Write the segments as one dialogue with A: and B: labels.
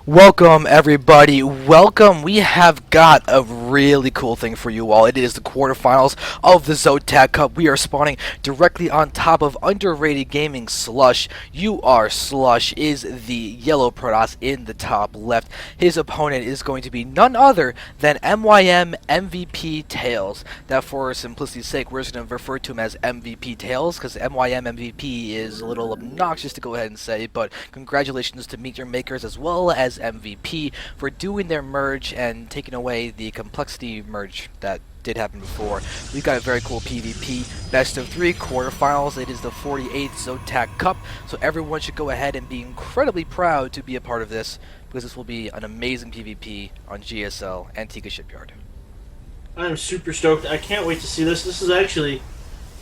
A: Welcome everybody, welcome. We have got a really cool thing for you all. It is the quarterfinals of the Zotac Cup. We are spawning directly on top of underrated gaming Slush. UR.Slush is the yellow Protoss in the top left. His opponent is going to be none other than MyMMVP.TAILS. That, for simplicity's sake, we're just going to refer to him as MVP.TAILS because MyMMVP is a little obnoxious to go ahead and say, but congratulations to Meet Your Makers as well as MVP for doing their merge and taking away the complexity merge that did happen before. We've got a very cool PvP best of 3 quarterfinals. It is the 48th Zotac Cup, so everyone should go ahead and be incredibly proud to be a part of this, because this will be an amazing PvP on GSL Antiga Shipyard.
B: I'm super stoked. I can't wait to see this. This is actually,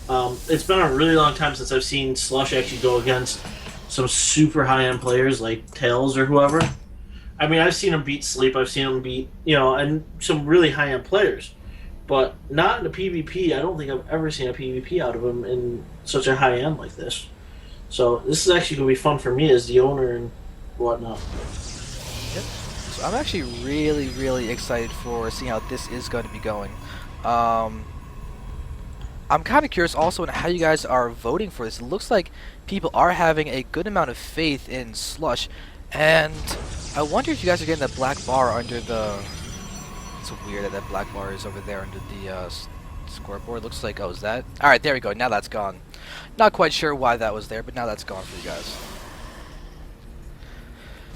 B: it's been a really long time since I've seen Slush actually go against some super high-end players like Tails or whoever. I mean, I've seen him beat Sleep, I've seen him beat, and some really high-end players. But not in a PvP. I don't think I've ever seen a PvP out of him in such a high-end like this. So this is actually going to be fun for me as the owner and whatnot.
A: Yep. So I'm actually really excited for seeing how this is going to be going. I'm kind of curious also on how you guys are voting for this. It looks like people are having a good amount of faith in Slush, and I wonder if you guys are getting that black bar under the... It's weird that that black bar is over there under the scoreboard. Looks like, oh, is that? Alright, there we go. Now that's gone. Not quite sure why that was there, but now that's gone for you guys.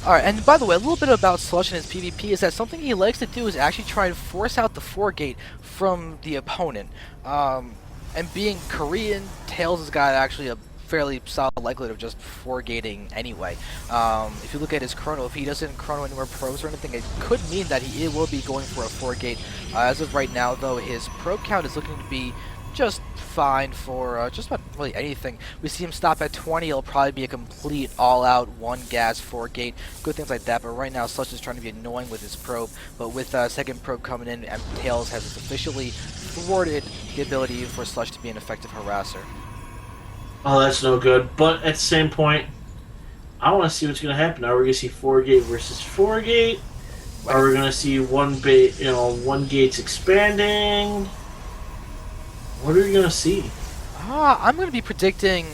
A: Alright, and by the way, a little bit about Slush and his PvP is that something he likes to do is actually try to force out the 4-gate from the opponent. And being Korean, Tails has got actually a fairly solid likelihood of just 4-gating anyway. If you look at his chrono, if he doesn't chrono anywhere pros or anything, it could mean that he will be going for a 4-gate. As of right now, though, his probe count is looking to be just fine for just about really anything. We see him stop at 20, it'll probably be a complete all-out 1-gas 4-gate, good things like that, but right now Slush is trying to be annoying with his probe, but with second probe coming in, Tails has officially thwarted the ability for Slush to be an effective harasser.
B: Oh, that's no good. But at the same point, I want to see what's going to happen. Are we going to see 4-gate versus 4-gate? Are we going to see one gates expanding? What are we going to see?
A: I'm going to be predicting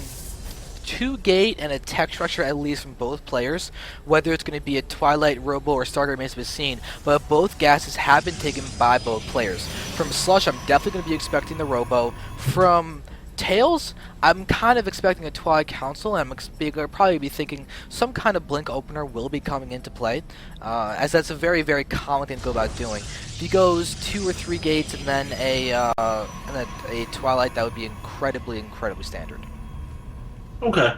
A: 2-gate and a tech structure at least from both players. Whether it's going to be a Twilight, Robo, or Stargate remains to be seen, but both gases have been taken by both players. From Slush, I'm definitely going to be expecting the Robo. From Tails, I'm kind of expecting a Twilight Council, and I'm probably be thinking some kind of Blink opener will be coming into play, as that's a very common thing to go about doing. If he goes 2 or 3 gates and then a Twilight, that would be incredibly standard.
B: Okay.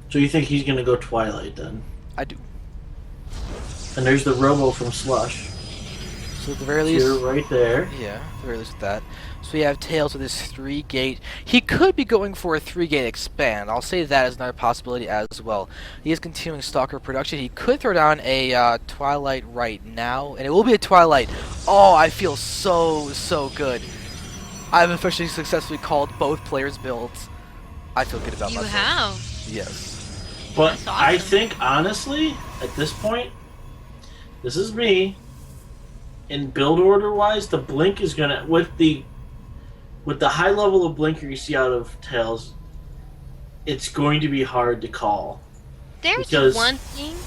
B: So you think he's going to go Twilight then?
A: I do.
B: And there's the Robo from Slush.
A: So at the very least...
B: Here, right there.
A: Yeah, at the very least with that. So we have Tails with his 3-gate. He could be going for a 3-gate expand. I'll say that as another possibility as well. He is continuing Stalker production. He could throw down a Twilight right now, and it will be a Twilight. Oh, I feel so good. I've officially successfully called both players' builds. I feel good about myself.
C: You have?
A: Yes.
B: But
C: That's awesome.
B: I think, honestly, at this point, this is me. In build order wise, the Blink is gonna with the high level of Blinker you see out of Tails, it's going to be hard to call.
C: There's one thing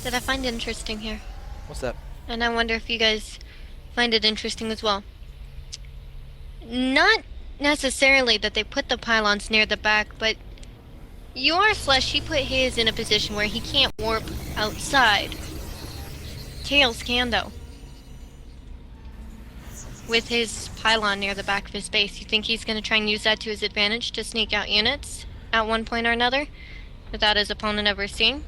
C: that I find interesting here.
A: What's that?
C: And I wonder if you guys find it interesting as well. Not necessarily that they put the pylons near the back, but UR.Slush, he put his in a position where he can't warp outside. Tails can, though. With his pylon near the back of his base, you think he's going to try and use that to his advantage to sneak out units at one point or another without his opponent ever seeing?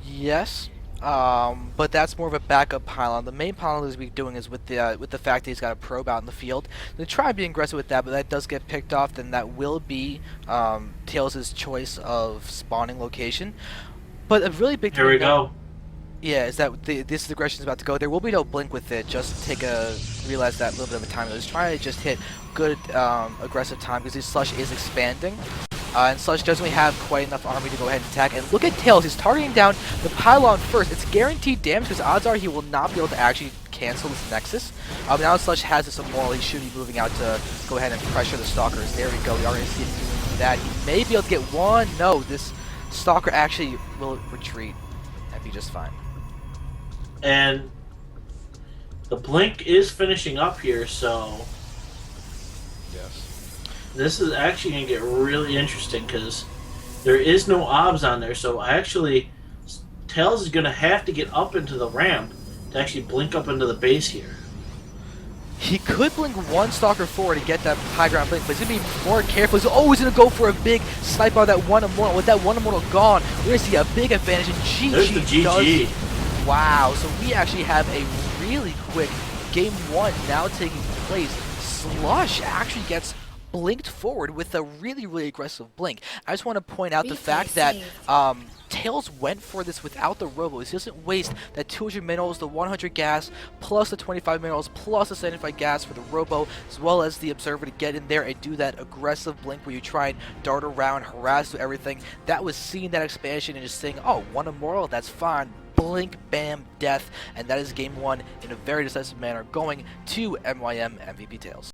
A: Yes. But that's more of a backup pylon. The main pylon he's doing is with the fact that he's got a probe out in the field. They try and be aggressive with that, but that does get picked off. Then that will be Tails' choice of spawning location. But a really big thing.
B: Here we go.
A: Yeah, is that this aggression is about to go. There will be no blink with it. Just realize that little bit of a time. Just try to just hit good aggressive time because his Slush is expanding. And Slush doesn't really have quite enough army to go ahead and attack. And look at Tails, he's targeting down the pylon first. It's guaranteed damage because odds are he will not be able to actually cancel this Nexus. Now Slush has this Immoral, he should be moving out to go ahead and pressure the Stalkers. There we go, we are going to see him doing that. He may be able to get one. No, this Stalker actually will retreat and be just fine.
B: And the Blink is finishing up here, so
D: Yes.
B: this is actually going to get really interesting because there is no obs on there. So actually, Tails is going to have to get up into the ramp to actually blink up into the base here.
A: He could blink one Stalker forward to get that high ground blink, but he's going to be more careful. He's always going to go for a big snipe on that one Immortal. With that one Immortal gone, we're going to see a big advantage, and GG
B: There's the GG.
A: does. Wow, so we actually have a really quick game one now taking place. Slush actually gets blinked forward with a really aggressive blink. I just want to point out the fact that Tails went for this without the Robo. He doesn't waste that 200 minerals, the 100 gas, plus the 25 minerals, plus the 75 gas for the Robo, as well as the Observer to get in there and do that aggressive blink where you try and dart around, harass through everything. That was seeing that expansion and just saying, oh, one Immortal, that's fine. Blink, bam, death, and that is game one in a very decisive manner, going to MyMMVP.TAILS.